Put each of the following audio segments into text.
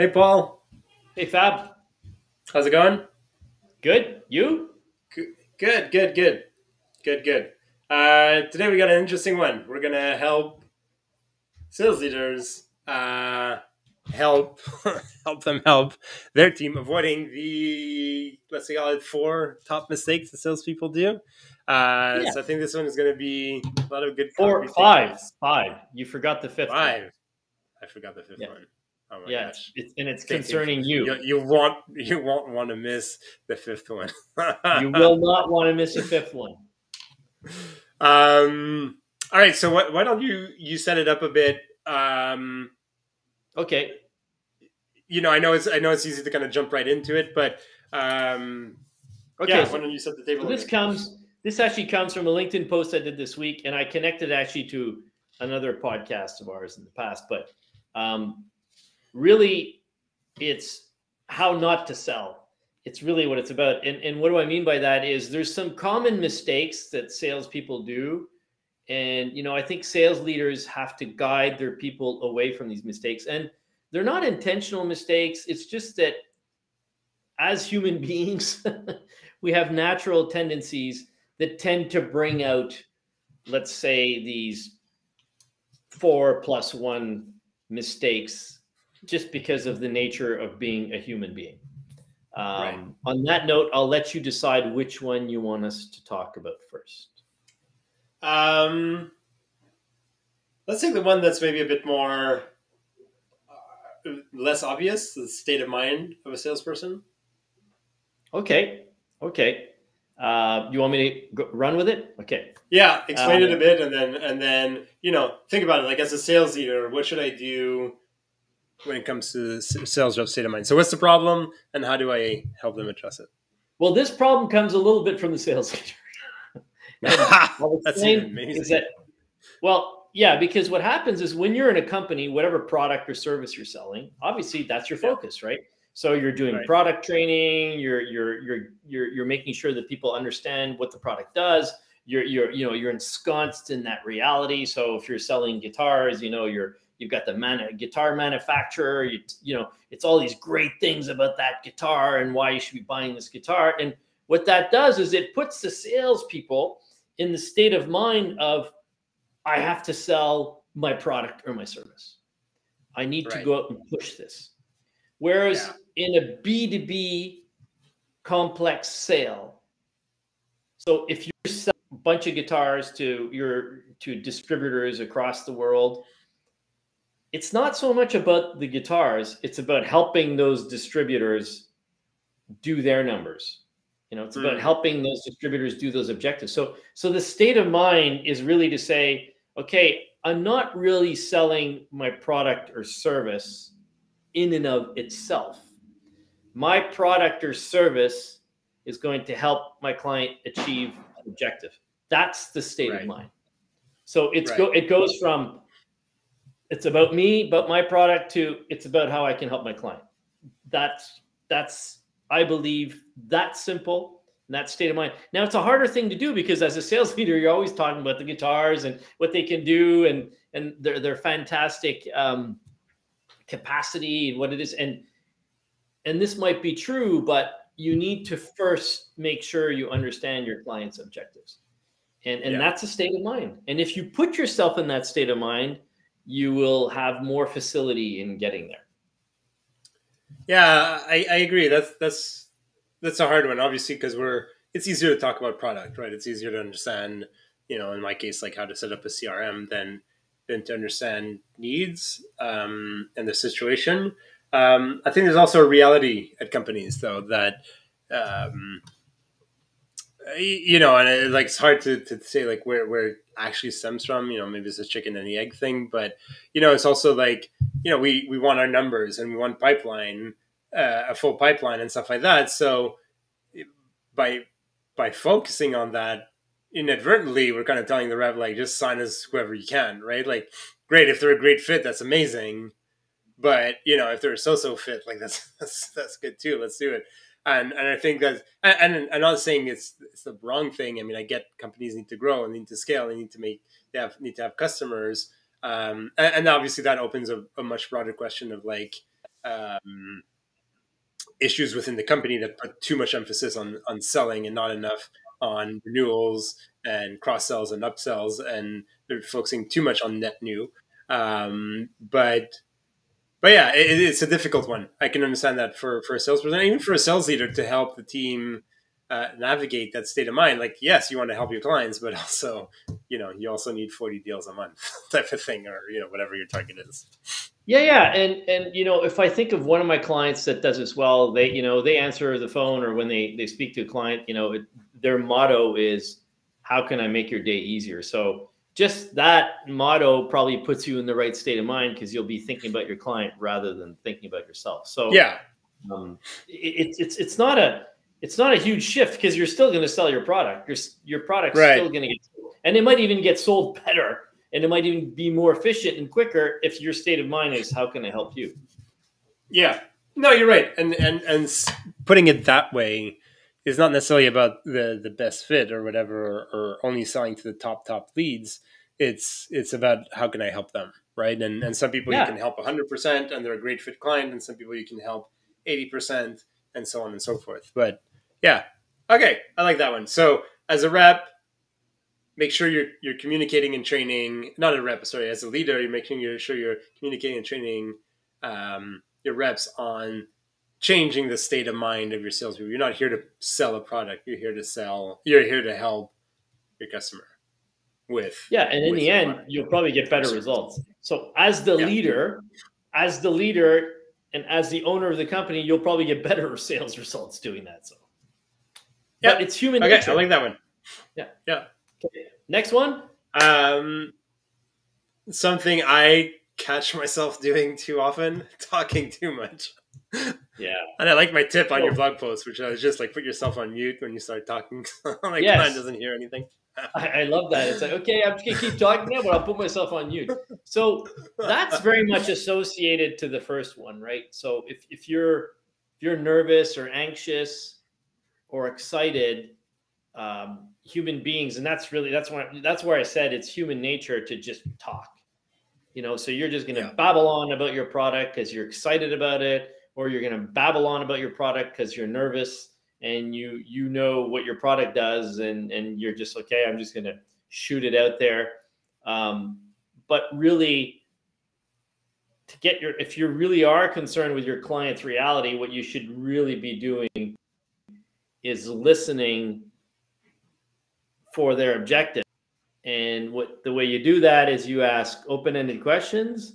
Hey, Paul. Hey Fab, How's it going? good? You? Good, good, good, good, good. Today we got an interesting one. We're gonna help sales leaders help help them help their team avoiding the, let's say, all it four top mistakes that salespeople do. Yeah. So I think this one is going to be a lot of good Four, concrete five, takeaways. five. You forgot the fifth one. Five. I forgot the fifth Yeah, one. Oh my yeah. gosh. It's Stay tuned. concerning you. You won't want to miss the fifth one. You will not want to miss a fifth one. All right. So why don't you set it up a bit? Okay. I know it's easy to kind of jump right into it, but Okay. yeah. Why don't you set the table So a bit? this actually comes from a LinkedIn post I did this week, and I connected actually to another podcast of ours in the past. But really, it's how not to sell. It's really what it's about. And what do I mean by that is there's some common mistakes that salespeople do. And, I think sales leaders have to guide their people away from these mistakes. And they're not intentional mistakes. It's just that as human beings, we have natural tendencies that tend to bring out, let's say, these 4+1 mistakes just because of the nature of being a human being. Right. On that note, I'll let you decide which one you want us to talk about first. Let's take the one that's maybe a bit more less obvious. The state of mind of a salesperson. Okay. You want me to run with it? Okay. Yeah, explain it a bit, and then think about it. Like, as a sales leader, what should I do when it comes to sales rep state of mind? So, what's the problem, and how do I help them address it? Well, this problem comes a little bit from the sales leader. That's even amazing. Is that, well, yeah, because what happens is when you're in a company, whatever product or service you're selling, obviously that's your focus, right? So you're doing product training, you're making sure that people understand what the product does. You're ensconced in that reality. So if you're selling guitars, you've got the guitar manufacturer. It's all these great things about that guitar and why you should be buying this guitar. And what that does is it puts the salespeople in the state of mind of, I have to sell my product or my service. I need to go out and push this. Whereas in a B2B complex sale, so if you sell a bunch of guitars to distributors across the world, it's not so much about the guitars, it's about helping those distributors do their numbers. It's about helping those distributors do those objectives. So the state of mind is really to say, okay, I'm not really selling my product or service in and of itself. My product or service is going to help my client achieve an objective. That's the state of mind. So it goes from, it's about me, about my product, to it's about how I can help my client. That's I believe, that simple, and that state of mind. Now, it's a harder thing to do because as a sales leader, you're always talking about the guitars and what they can do and their fantastic capacity and what it is. And this might be true, but you need to first make sure you understand your client's objectives. And that's a state of mind. And if you put yourself in that state of mind, you will have more facility in getting there. Yeah, I agree. That's a hard one, obviously, because it's easier to talk about product, right? It's easier to understand, in my case, like how to set up a CRM than to understand needs and the situation. I think there's also a reality at companies, though, that and it's hard to say like where it actually stems from. Maybe it's a chicken and the egg thing, but it's also like we want our numbers and we want pipeline, a full pipeline and stuff like that. So by focusing on that, inadvertently we're kind of telling the rep, like, just sign us whoever you can, right? Like, great, if they're a great fit, that's amazing, but if they're a so-so fit, like that's good too, let's do it. And I think that, and I'm not saying it's the wrong thing. I mean, I get companies need to grow and need to scale and need to have customers, and obviously that opens a much broader question of like, um, issues within the company that put too much emphasis on selling and not enough on renewals and cross sells and upsells, and they're focusing too much on net new. But yeah, it's a difficult one. I can understand that for a salesperson, even for a sales leader, to help the team navigate that state of mind. Like, yes, you want to help your clients, but also, you also need 40 deals a month type of thing, or whatever your target is. Yeah. And if I think of one of my clients that does this well, they answer the phone, or when they speak to a client, their motto is, how can I make your day easier? So just that motto probably puts you in the right state of mind, because you'll be thinking about your client rather than thinking about yourself. So yeah, it's not a huge shift, because you're still going to sell your product. Your product's right. still going to get sold, and it might even get sold better, and it might even be more efficient and quicker if your state of mind is, how can I help you? Yeah, no, you're right. And putting it that way is not necessarily about the best fit or whatever, or only selling to the top leads. It's about, how can I help them, right? And some people you can help 100% and they're a great fit client, and some people you can help 80%, and so on and so forth. But yeah, okay, I like that one. So as a rep, make sure you're communicating and training. Not a rep, sorry. As a leader, you're making sure you're communicating and training your reps on changing the state of mind of your salespeople. You're not here to sell a product. You're here to sell. You're here to help your customer with. Yeah, and in the end, product, you'll probably get better results. So as the leader, and as the owner of the company, you'll probably get better sales results doing that. So, but it's human nature. I like that one. Yeah. Okay. Next one. Something I catch myself doing too often: talking too much. Yeah. And I like my tip on your blog post, which is just like, put yourself on mute when you start talking. My client doesn't hear anything. I love that. It's like, okay, I'm just going to keep talking now, but I'll put myself on mute. So that's very much associated to the first one, right? So if you're nervous or anxious or excited, human beings, and that's where I said it's human nature to just talk. So you're just going to babble on about your product because you're excited about it, or you're going to babble on about your product because you're nervous and you know what your product does, and you're just, okay, I'm just going to shoot it out there. But really, if you really are concerned with your client's reality, what you should really be doing is listening for their objective. And the way you do that is you ask open-ended questions,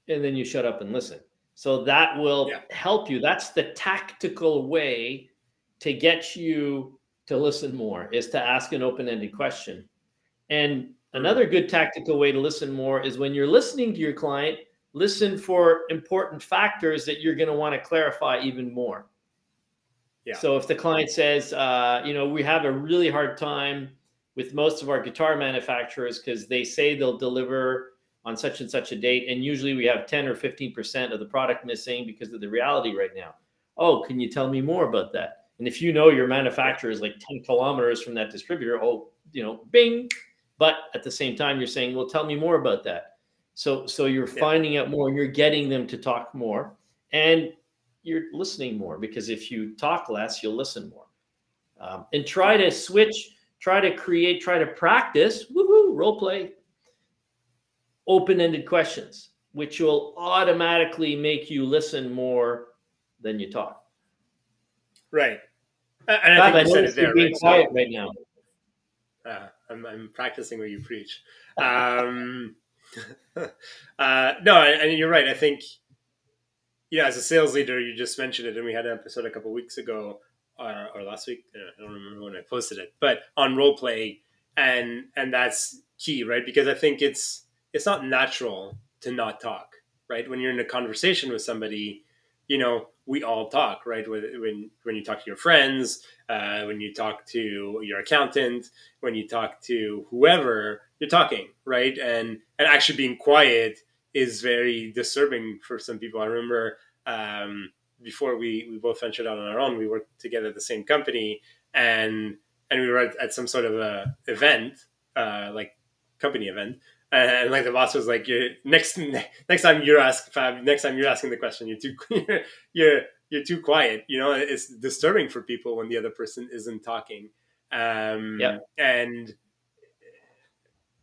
and then you shut up and listen. So that will help you. That's the tactical way to get you to listen more, is to ask an open-ended question. And another good tactical way to listen more is, when you're listening to your client, listen for important factors that you're going to want to clarify even more. Yeah. So if the client says, we have a really hard time with most of our guitar manufacturers because they say they'll deliver on such and such a date, and usually we have 10 or 15% of the product missing because of the reality right now. Oh, can you tell me more about that? And if your manufacturer is like 10 kilometers from that distributor, bing. But at the same time, you're saying, well, tell me more about that. So you're finding out more, and you're getting them to talk more, and you're listening more, because if you talk less, you'll listen more. And try to switch, try to practice, role play, open-ended questions, which will automatically make you listen more than you talk. Right. And I think you said it there, right? Quiet right now. I'm practicing what you preach. No, and you're right. I think, as a sales leader, you just mentioned it, and we had an episode a couple of weeks ago, or last week. I don't remember when I posted it, but on role play, and that's key, right? Because I think it's not natural to not talk, right? When you're in a conversation with somebody, we all talk, right? When you talk to your friends, when you talk to your accountant, when you talk to whoever, you're talking, right? And actually being quiet is very disturbing for some people. I remember before we both ventured out on our own, we worked together at the same company, and we were at some sort of a event, like company event, And like the boss was like, "You're next time you're asking Fab, next time you're asking the question, you're too you're too quiet. You know, it's disturbing for people when the other person isn't talking, Yeah. and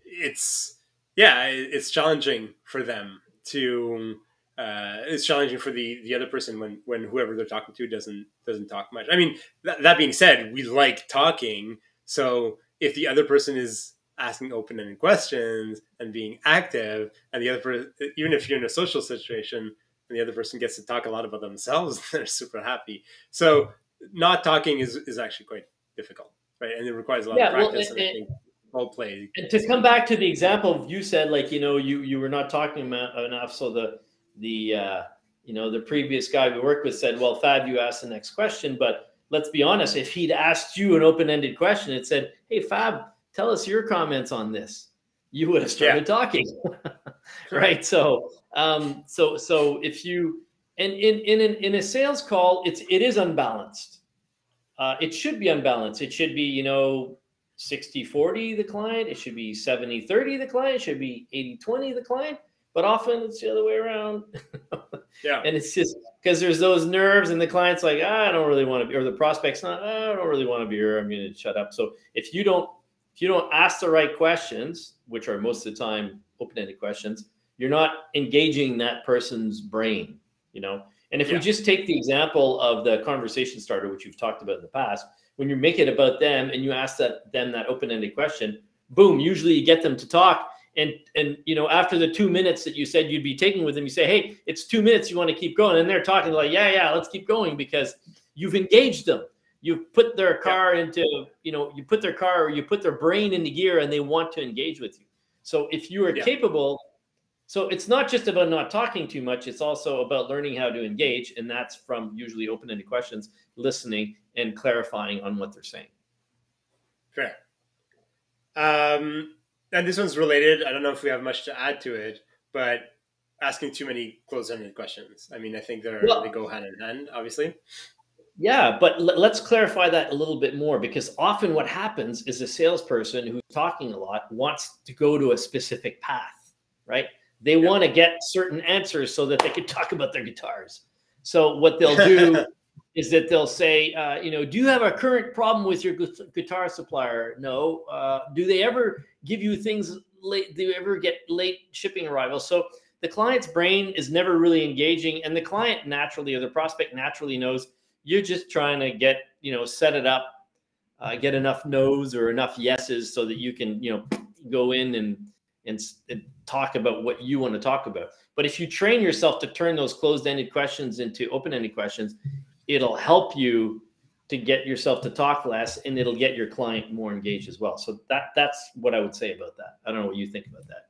it's yeah, it's challenging for them to. It's challenging for the other person when whoever they're talking to doesn't talk much. I mean, that being said, we like talking. So if the other person is asking open-ended questions and being active, and the other person, even if you're in a social situation, and the other person gets to talk a lot about themselves, they're super happy. So not talking is actually quite difficult, right? And it requires a lot of Yeah. Well, practice. And I think role play and to is come key. back to the example you said, like, you were not talking about enough. So the previous guy we worked with said, well, Fab, you asked the next question, but let's be honest, if he'd asked you an open-ended question, it said, hey, Fab, tell us your comments on this, you would have started talking. Right. So if you, and in a sales call, it is unbalanced. It should be unbalanced. It should be, 60-40 the client. It should be 70-30 the client. It should be 80-20 the client. But often it's the other way around. Yeah. And it's just because there's those nerves, and the client's like, I don't really want to be, or the prospect's not, I don't really want to be here. I'm going to shut up. So if you don't ask the right questions, which are most of the time open-ended questions, you're not engaging that person's brain, And if we just take the example of the conversation starter, which you've talked about in the past, when you make it about them and you ask them that open-ended question, boom, usually you get them to talk. And after the 2 minutes that you said you'd be taking with them, you say, hey, it's 2 minutes, you want to keep going. And they're talking like, yeah, let's keep going, because you've engaged them. You've put their car into, you put their brain into gear, and they want to engage with you. So if you are capable, so it's not just about not talking too much. It's also about learning how to engage. And that's from usually open-ended questions, listening, and clarifying on what they're saying. Fair. And this one's related. I don't know if we have much to add to it, but asking too many closed-ended questions. I mean, I think they go hand in hand, obviously. Yeah, but let's clarify that a little bit more, because often what happens is a salesperson who's talking a lot wants to go to a specific path, right? They want to get certain answers so that they can talk about their guitars. So what they'll do is that they'll say, do you have a current problem with your guitar supplier? No. Do they ever give you things late? Do you ever get late shipping arrivals? So the client's brain is never really engaging, and the client naturally, or the prospect naturally, knows you're just trying to get, set it up, get enough no's or enough yeses so that you can, go in and talk about what you want to talk about. But if you train yourself to turn those closed-ended questions into open-ended questions, it'll help you to get yourself to talk less, and it'll get your client more engaged as well. So that's what I would say about that. I don't know what you think about that.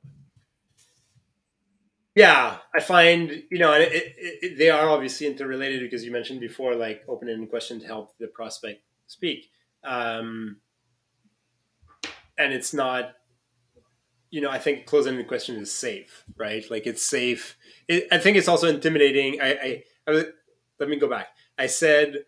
Yeah, I find, they are obviously interrelated, because you mentioned before, like open-ended question to help the prospect speak. And it's not, I think closed-ended question is safe, right? Like it's safe. I think it's also intimidating. Let me go back. I said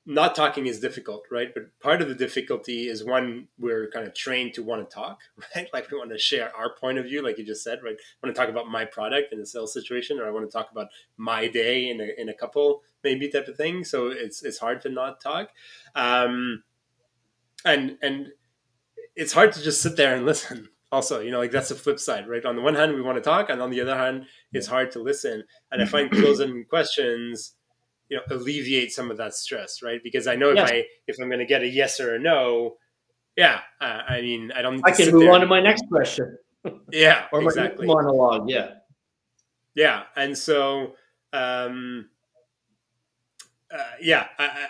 not talking is difficult, right? But part of the difficulty is, one, we're kind of trained to want to talk, right? Like we want to share our point of view, like you just said, right? I want to talk about my product in a sales situation, or I want to talk about my day in a couple, maybe, type of thing. So it's hard to not talk. And it's hard to just sit there and listen. Also, like that's the flip side, right? On the one hand, we want to talk, and on the other hand, it's hard to listen. And I find closing questions, alleviate some of that stress, right? Because I know if I'm going to get a yes or a no, I mean, I don't need to sit there. I can move on to my next question. Yeah, or exactly. My monologue, yeah. And so, I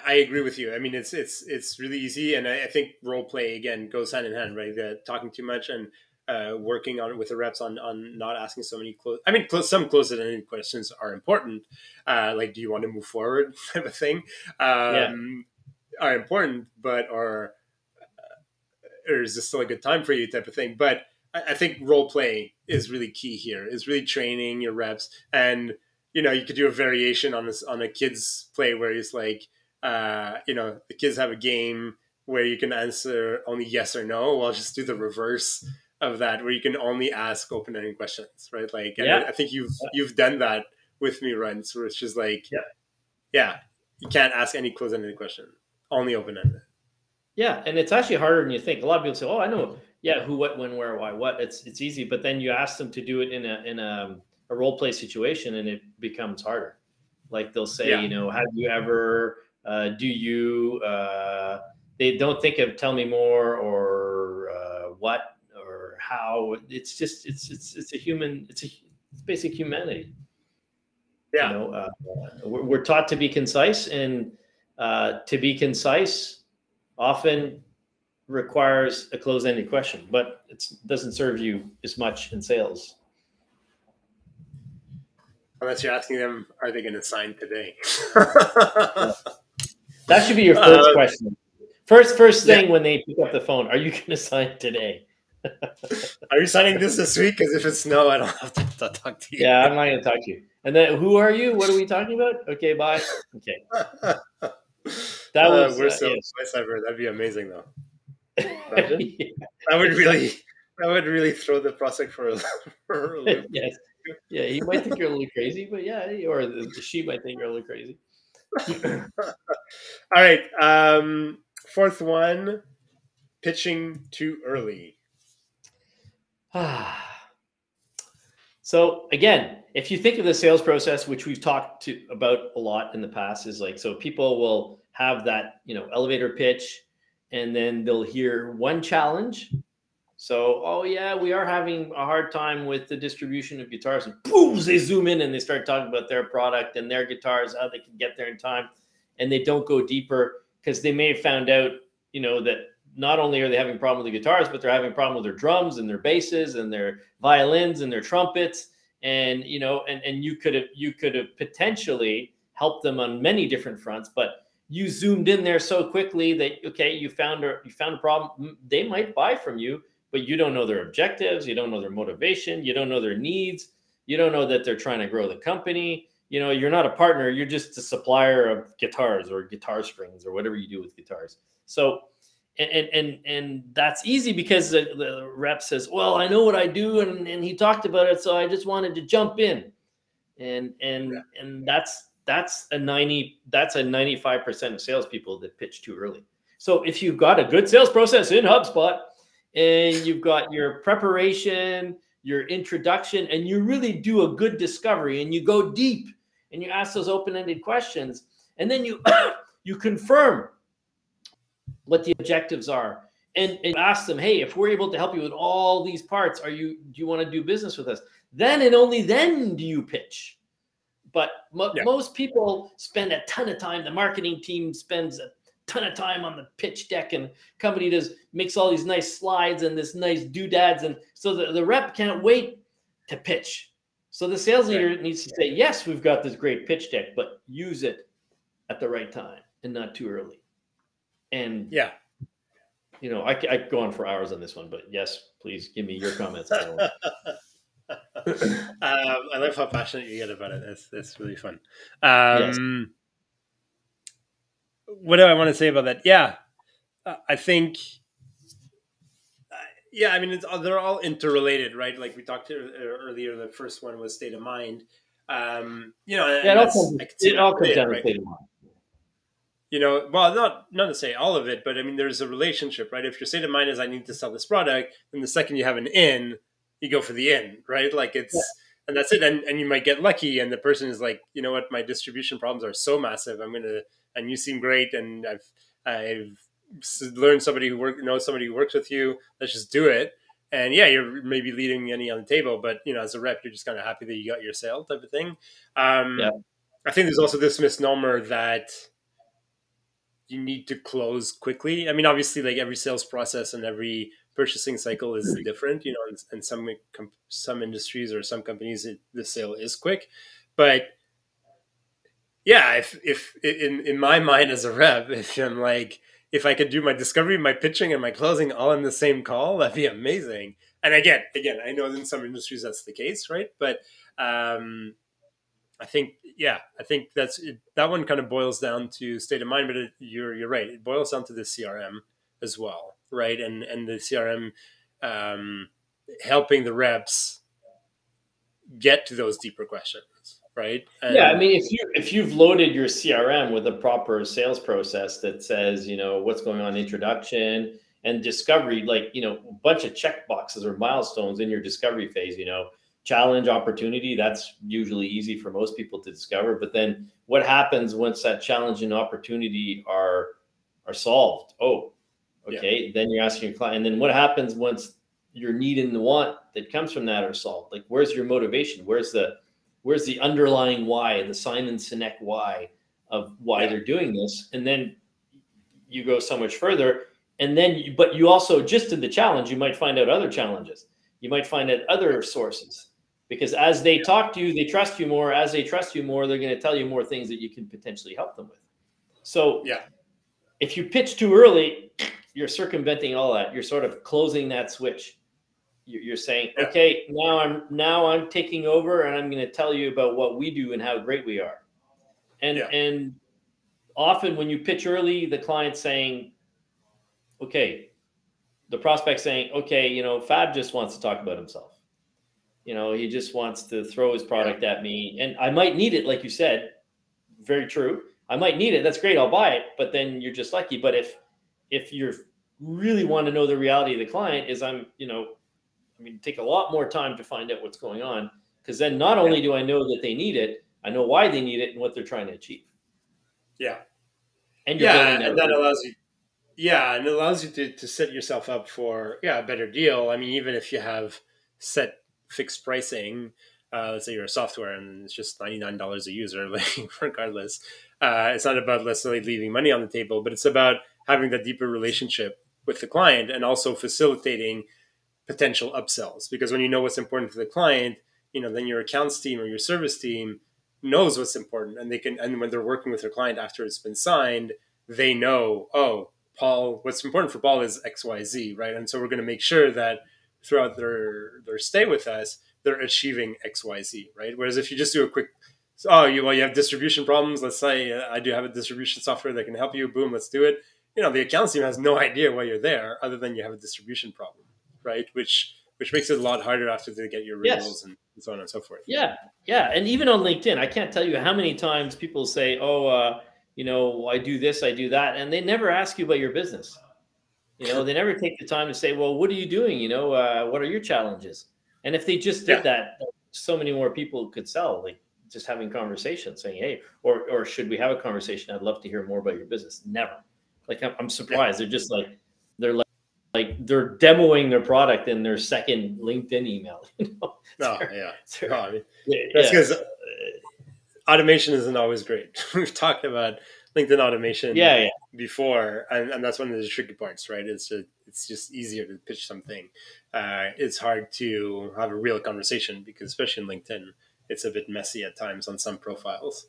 agree with you. I mean, it's really easy, and I think role play again goes hand in hand, right? Talking too much and working on it with the reps on not asking so many close. I mean, some closed-ended questions are important, like do you want to move forward, type of thing, are important, but or is this still a good time for you, type of thing. But I think role play is really key here. Is really training your reps, and you could do a variation on a kid's play where it's like, the kids have a game where you can answer only yes or no. Well, I'll just do the reverse of that where you can only ask open-ended questions, right? Like, and Yeah. I think you've done that with me, once, where it's just like, Yeah. yeah, you can't ask any close-ended question, only open-ended. Yeah, and it's actually harder than you think. A lot of people say, "Oh, I know, yeah, who, what, when, where, why, what." It's easy, but then you ask them to do it in a role play situation, and it becomes harder. Like they'll say, Yeah, you know, have you ever? Do you? They don't think of tell me more or what or how. It's just it's a human. It's basic humanity. You yeah. know, we're taught to be concise, and to be concise often requires a closed-ended question, but it doesn't serve you as much in sales. Unless you're asking them, are they going to sign today? Yeah. That should be your first uh, question. First yeah. thing when they pick up the phone, are you going to sign today? Are you signing this week? Because if it's no, I don't have to talk to you. Yeah, I'm not going to talk to you. And then, who are you? What are we talking about? Okay, bye. Okay, that was We're so yes. voice ever. That'd be amazing, though. Imagine. Yeah. That would really, that would really throw the prospect for a loop. Yes, yeah. He might think you're a little crazy, but yeah, or she might think you're a little crazy. All right. Fourth one, pitching too early. So again, if you think of the sales process, which we've talked about a lot in the past, is like, so people will have that, you know, elevator pitch, and then they'll hear one challenge. So, oh yeah, we are having a hard time with the distribution of guitars, and boom, they zoom in and they start talking about their product and their guitars, how they can get there in time, and they don't go deeper because they may have found out, you know, that not only are they having a problem with the guitars, but they're having a problem with their drums and their basses and their violins and their trumpets. And, you know, and you could have potentially helped them on many different fronts, but you zoomed in there so quickly that, okay, you found a problem. They might buy from you, but you don't know their objectives. You don't know their motivation. You don't know their needs. You don't know that they're trying to grow the company. You know, you're not a partner. You're just a supplier of guitars or guitar strings or whatever you do with guitars. So, and that's easy because the rep says, well, I know what I do. And he talked about it. So I just wanted to jump in. And that's a 95% of salespeople that pitch too early. So if you've got a good sales process in HubSpot, and you've got your preparation, your introduction, and you really do a good discovery, and you go deep and you ask those open-ended questions, and then you you confirm what the objectives are, and ask them, hey, if we're able to help you with all these parts, do you want to do business with us? Then and only then do you pitch. But most people spend a ton of time. The marketing team spends a ton of time on the pitch deck, and company makes all these nice slides and this nice doodads, and so the rep can't wait to pitch. So the sales leader needs to say, yes, we've got this great pitch deck, but use it at the right time and not too early. And yeah, you know, I could go on for hours on this one, but yes, please give me your comments. I love how passionate you get about it. That's really fun. Yes. What do I want to say about that? Yeah, I think. Yeah, I mean, they're all interrelated, right? Like we talked earlier, the first one was state of mind. You know, yeah, it all comes down to state of mind. You know, well, not to say all of it, but I mean, there's a relationship, right? If your state of mind is I need to sell this product, then the second you have an in, you go for the in, right? Like and that's it. And you might get lucky, and the person is like, you know what, my distribution problems are so massive. And you seem great, and I've learned somebody who knows somebody who works with you. Let's just do it. And yeah, you're maybe leaving money on the table, but you know, as a rep, you're just kind of happy that you got your sale, type of thing. I think there's also this misnomer that you need to close quickly. I mean, obviously, like every sales process and every purchasing cycle is different, you know, and some industries or some companies, the sale is quick. But yeah, if in my mind as a rep, if I'm like, if I could do my discovery, my pitching, and my closing all in the same call, that'd be amazing. And again, I know in some industries that's the case, right? But I think that one kind of boils down to state of mind. But you're right; it boils down to the CRM as well, right? And the CRM helping the reps get to those deeper questions, right? Yeah, I And mean, if you've loaded your CRM with a proper sales process that says, what's going on, introduction and discovery, like, a bunch of check boxes or milestones in your discovery phase, challenge, opportunity, that's usually easy for most people to discover. But then what happens once that challenge and opportunity are solved? Oh, okay. Yeah. Then you're asking your client, and then what happens once your need and the want that comes from that are solved? Like, where's your motivation? Where's the underlying why, the Simon Sinek why of why they're doing this? And then you go so much further. And then, but you also, just in the challenge, you might find out other challenges. You might find out other sources, because as they talk to you, they trust you more. As they trust you more, they're going to tell you more things that you can potentially help them with. So if you pitch too early, you're circumventing all that. You're sort of closing that switch. You're saying, okay, now I'm taking over, and I'm going to tell you about what we do and how great we are. And often when you pitch early, the client's saying, okay, the prospect saying, okay, Fab just wants to talk about himself. He just wants to throw his product at me, and I might need it, like you said. Very true. I might need it. That's great. I'll buy it. But then you're just lucky. But if you really want to know the reality of the client, is take a lot more time to find out what's going on, because then not only do I know that they need it, I know why they need it and what they're trying to achieve. Yeah. And and that allows you. Yeah, and it allows you to set yourself up for a better deal. I mean, even if you have set fixed pricing, let's say you're a software and it's just $99 a user, like regardless, it's not about necessarily leaving money on the table, but it's about having that deeper relationship with the client and also facilitating potential upsells. Because when you know what's important to the client, then your accounts team or your service team knows what's important, and when they're working with their client after it's been signed, they know, oh, Paul, what's important for Paul is XYZ, right? And so we're going to make sure that throughout their stay with us, they're achieving XYZ, right? Whereas if you just do a quick, you have distribution problems. Let's say I do have a distribution software that can help you. Boom, let's do it. The accounts team has no idea why you're there, other than you have a distribution problem, right? Which makes it a lot harder after they get your renewals and so on and so forth. Yeah, and even on LinkedIn, I can't tell you how many times people say, I do this, I do that, and they never ask you about your business. They never take the time to say, well, what are you doing? What are your challenges? And if they just did that, so many more people could sell, like just having conversations saying, hey, or should we have a conversation? I'd love to hear more about your business. Never. Like, I'm surprised. They're just like they're demoing their product in their second LinkedIn email. That's because automation isn't always great. We've talked about LinkedIn automation before, and that's one of the tricky parts, right? It's just easier to pitch something. It's hard to have a real conversation, because especially in LinkedIn, it's a bit messy at times on some profiles.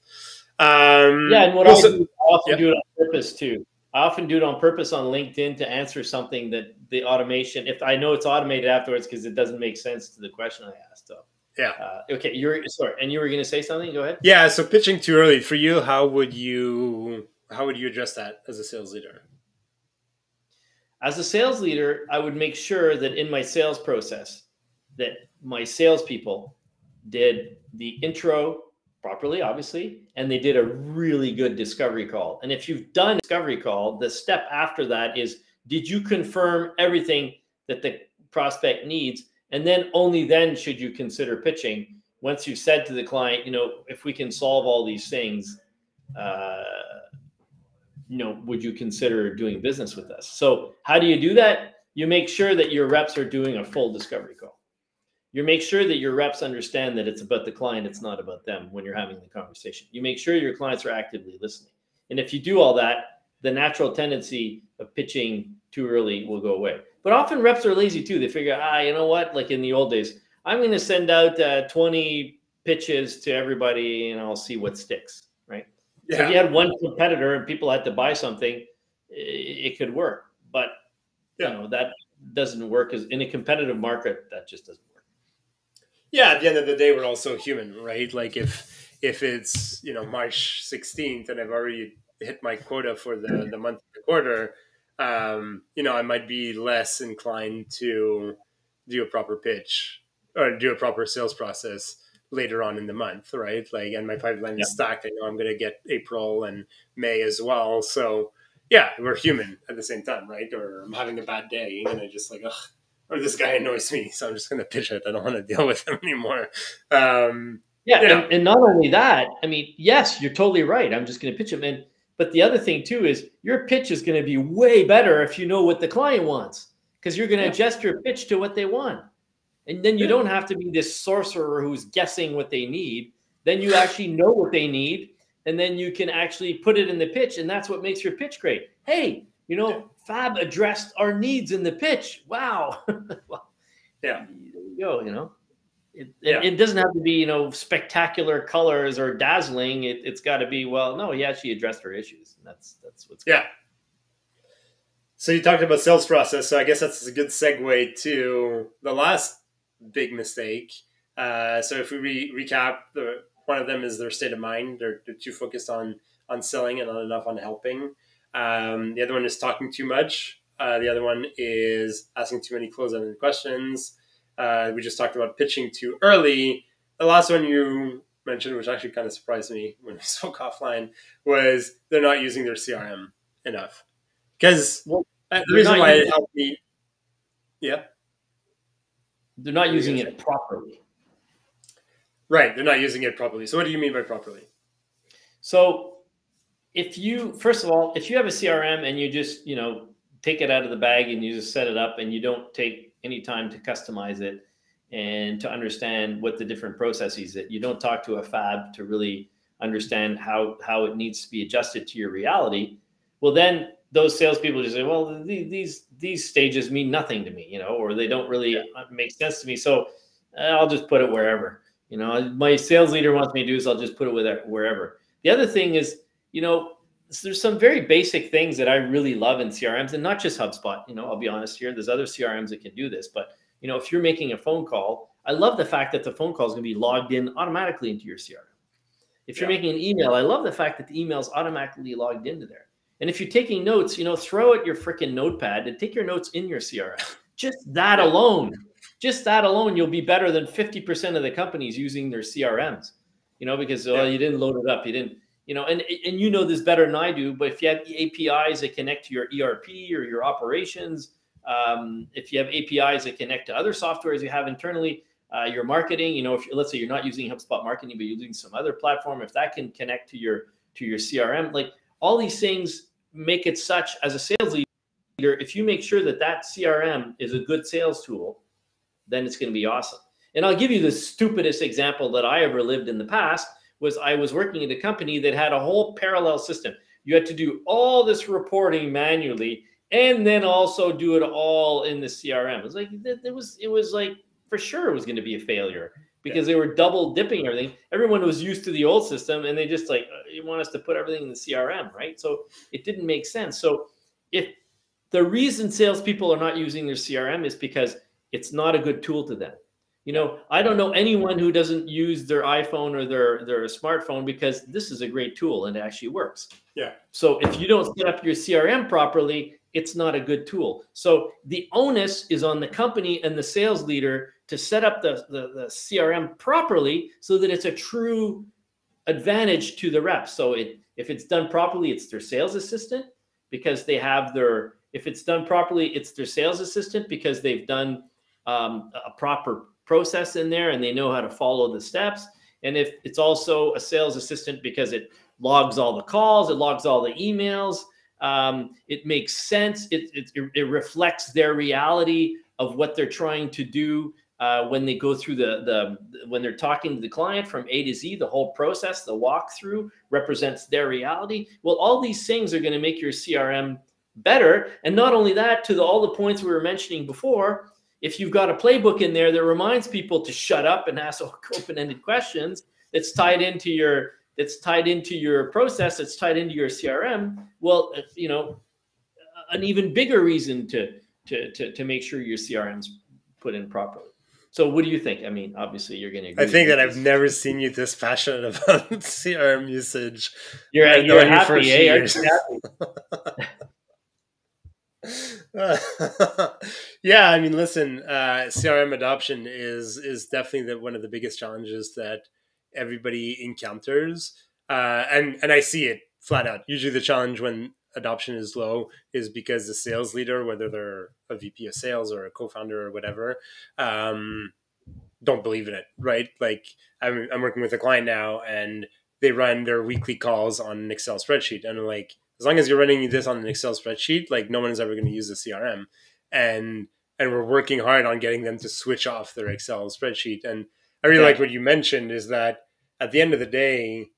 And what I often do it on purpose too. I often do it on purpose on LinkedIn to answer something that the automation, if I know it's automated afterwards, because it doesn't make sense to the question I asked. So okay, sorry, and you were going to say something? Go ahead. Yeah. So pitching too early for you, how would you address that as a sales leader? As a sales leader, I would make sure that in my sales process, that my salespeople did the intro properly, obviously, and they did a really good discovery call. And if you've done a discovery call, the step after that is, did you confirm everything that the prospect needs? And then only then should you consider pitching. Once you've said to the client, if we can solve all these things, would you consider doing business with us? So how do you do that? You make sure that your reps are doing a full discovery call. You make sure that your reps understand that it's about the client, it's not about them when you're having the conversation. You make sure your clients are actively listening. And if you do all that, the natural tendency of pitching too early will go away. But often reps are lazy too. They figure, you know what? Like in the old days, I'm going to send out 20 pitches to everybody and I'll see what sticks, right? Yeah. So if you had one competitor and people had to buy something, it could work. But that doesn't work, because in a competitive market, that just doesn't work. Yeah, at the end of the day, we're also human, right? Like if it's March 16th and I've already hit my quota for the month of the quarter, I might be less inclined to do a proper pitch or do a proper sales process later on in the month, right? Like, and my pipeline is stacked. I know I'm going to get April and May as well. So yeah, we're human at the same time, right? Or I'm having a bad day and I just like, ugh, or this guy annoys me, so I'm just going to pitch it. I don't want to deal with him anymore. And not only that, I mean, yes, you're totally right. I'm just going to pitch him in. But the other thing too is your pitch is going to be way better if you know what the client wants, because you're going to adjust your pitch to what they want. And then you don't have to be this sorcerer who's guessing what they need. Then you actually know what they need. And then you can actually put it in the pitch. And that's what makes your pitch great. Hey, you know, Fab addressed our needs in the pitch. Wow. Well, there you go, you know. It doesn't have to be, you know, spectacular colors or dazzling. It's got to be, well, no, he actually addressed our issues. And that's what's good. So you talked about sales process. So I guess that's a good segue to the last big mistake. So if we recap, one of them is their state of mind. They're too focused on selling and not enough on helping. The other one is talking too much. The other one is asking too many close-ended questions. We just talked about pitching too early. The last one you mentioned, which actually kind of surprised me when we spoke offline, was they're not using their CRM enough. Because the reason why it helped me, they're not using it properly. Right, they're not using it properly. So what do you mean by properly? So first of all, if you have a CRM and you just, you know, take it out of the bag and you just set it up and you don't take any time to customize it and to understand what the different processes that you don't talk to a Fab to really understand how it needs to be adjusted to your reality. Well, then those salespeople just say, well, these stages mean nothing to me, you know, or they don't really make sense to me. So I'll just put it wherever, you know, my sales leader wants me to do, so I'll just put it wherever. The other thing is, you know, there's some very basic things that I really love in CRMs, and not just HubSpot. You know, I'll be honest here. There's other CRMs that can do this, but you know, if you're making a phone call, I love the fact that the phone call is going to be logged in automatically into your CRM. If you're making an email, I love the fact that the email is automatically logged into there. And if you're taking notes, you know, throw out your freaking notepad and take your notes in your CRM. Just that alone, you'll be better than 50% of the companies using their CRMs. You know, because you didn't load it up, you didn't. You know, and you know this better than I do, but if you have APIs that connect to your ERP or your operations, if you have APIs that connect to other softwares you have internally, your marketing, you know, if let's say you're not using HubSpot marketing, but you're using some other platform, if that can connect to your CRM, like all these things make it such as a sales leader, if you make sure that CRM is a good sales tool, then it's going to be awesome. And I'll give you the stupidest example that I ever lived in the past. Was I was working at a company that had a whole parallel system. You had to do all this reporting manually and then also do it all in the CRM. It was like, for sure it was going to be a failure because they were double dipping everything. Everyone was used to the old system and they just like, you want us to put everything in the CRM, right? So it didn't make sense. So if the reason salespeople are not using their CRM is because it's not a good tool to them. You know, I don't know anyone who doesn't use their iPhone or their smartphone because this is a great tool and it actually works. Yeah. So if you don't set up your CRM properly, it's not a good tool. So the onus is on the company and the sales leader to set up the CRM properly so that it's a true advantage to the reps. So if it's done properly, it's their sales assistant because they have if it's done properly, it's their sales assistant because they've done a proper process in there and they know how to follow the steps. And if it's also a sales assistant because it logs all the calls, it logs all the emails, it makes sense. It reflects their reality of what they're trying to do when they go through when they're talking to the client from A to Z, the whole process, the walkthrough represents their reality. Well, all these things are going to make your CRM better. And not only that, to all the points we were mentioning before, if you've got a playbook in there that reminds people to shut up and ask open-ended questions, that's tied into your process, that's tied into your CRM. Well, you know, an even bigger reason to make sure your CRM's put in properly. So, what do you think? I mean, obviously, you're going to agree. I think that I've never seen you this passionate about CRM usage. You're happy, eh? Aren't you happy? Uh, yeah, I mean, listen, CRM adoption is definitely one of the biggest challenges that everybody encounters, and I see it flat out. Usually, the challenge when adoption is low is because the sales leader, whether they're a VP of sales or a co-founder or whatever, um, don't believe in it, right? Like I'm working with a client now, and they run their weekly calls on an Excel spreadsheet, and I'm like, as long as you're running this on an Excel spreadsheet, like no one is ever going to use the CRM, and and we're working hard on getting them to switch off their Excel spreadsheet. And I really Yeah. like what you mentioned is that at the end of the day,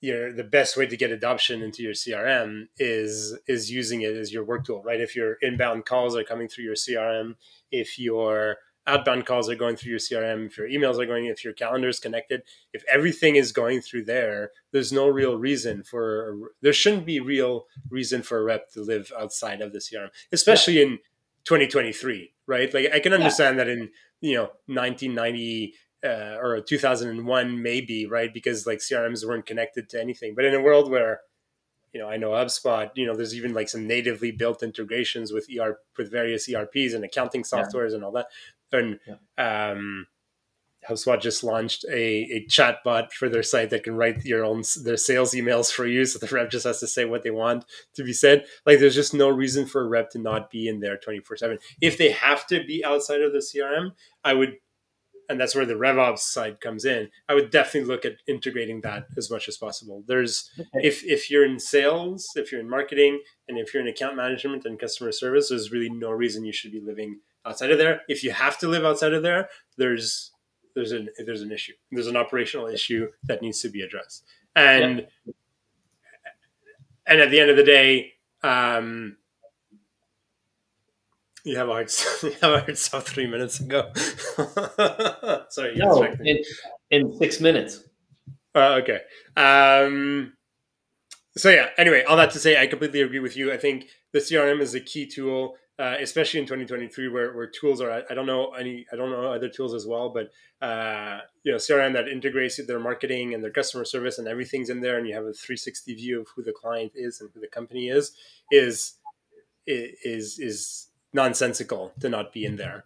the best way to get adoption into your CRM is using it as your work tool, right? If your inbound calls are coming through your CRM, if your outbound calls are going through your CRM, if your emails are going, if your calendar is connected, if everything is going through there, there shouldn't be real reason for a rep to live outside of the CRM, Yeah. especially in 2023, right? Like I can Yeah. understand that in 1990 or 2001 maybe, right, because like CRMs weren't connected to anything. But in a world where I know HubSpot, there's even like some natively built integrations with with various ERPs and accounting Yeah. softwares and all that. And Yeah. HubSpot just launched a chat bot for their site that can write their sales emails for you, so the rep just has to say what they want to be said. Like there's just no reason for a rep to not be in there 24/7. If they have to be outside of the CRM, I would, and that's where the RevOps side comes in. I would definitely look at integrating that as much as possible. Okay. If you're in sales, if you're in marketing, and if you're in account management and customer service, there's really no reason you should be living outside of there. If you have to live outside of there, there's an issue. There's an operational issue that needs to be addressed. Yep. And at the end of the day, you have a hard stop 3 minutes ago. Sorry, you No, distracted me. in 6 minutes. Okay. So yeah. Anyway, all that to say, I completely agree with you. I think the CRM is a key tool, especially in 2023, where tools are. I don't know other tools as well, but CRM that integrates their marketing and their customer service and everything's in there, and you have a 360 view of who the client is and who the company is is nonsensical to not be in there.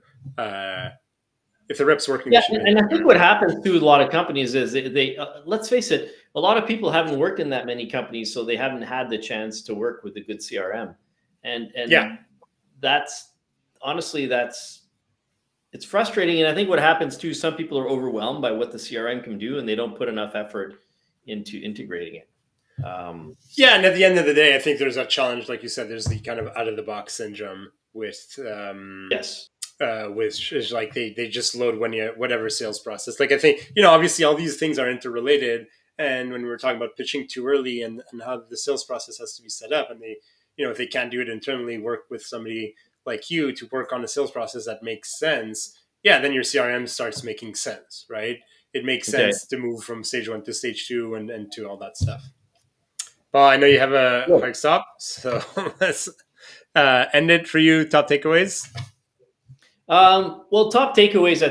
If the rep's working, they Yeah, should be in and there. I think what happens to a lot of companies is they let's face it, a lot of people haven't worked in that many companies, so they haven't had the chance to work with a good CRM, and Yeah. that's honestly it's frustrating. And I think what happens too, some people are overwhelmed by what the CRM can do, and they don't put enough effort into integrating it. Yeah, and at the end of the day, I think there's a challenge, like you said. There's the kind of out of the box syndrome Yes. which is like they just load whatever sales process. Like I think obviously all these things are interrelated, and when we were talking about pitching too early and how the sales process has to be set up, and they if they can't do it internally, work with somebody like you to work on a sales process that makes sense. Yeah, then your CRM starts making sense, right? It makes Okay. sense to move from stage 1 to stage 2 and to all that stuff. Well, I know you have a hard stop, so let's end it for you. Top takeaways. Well, top takeaways, I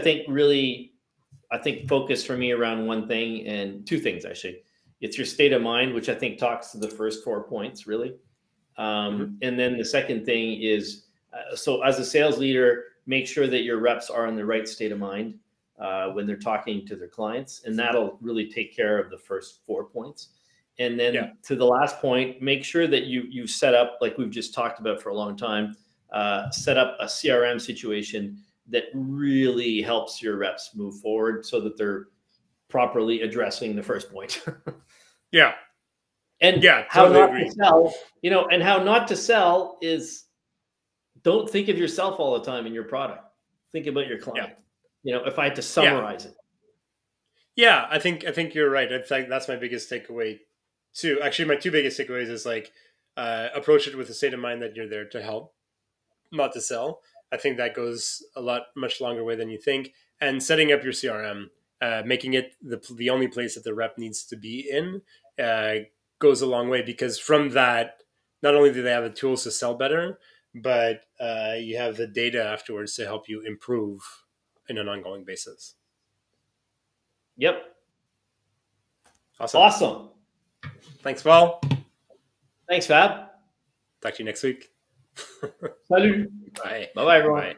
think focus for me around one thing and two things, actually. It's your state of mind, which I think talks to the first 4 points, really. And then the second thing is, so as a sales leader, make sure that your reps are in the right state of mind when they're talking to their clients, and that'll really take care of the first 4 points. And then to the last point, make sure that you set up, like we've just talked about for a long time, set up a CRM situation that really helps your reps move forward so that they're properly addressing the first point. Yeah. And how not to sell, and how not to sell is, don't think of yourself all the time in your product. Think about your client. If I had to summarize it. Yeah, I think you're right. I think that's my biggest takeaway too. Actually, my two biggest takeaways is like approach it with a state of mind that you're there to help, not to sell. I think that goes much longer way than you think. And setting up your CRM, making it the only place that the rep needs to be in, goes a long way, because from that, not only do they have the tools to sell better, but you have the data afterwards to help you improve in an ongoing basis. Yep. Awesome. Thanks, Paul. Thanks, Fab. Talk to you next week. Salut. Bye. Bye-bye, everyone. Bye.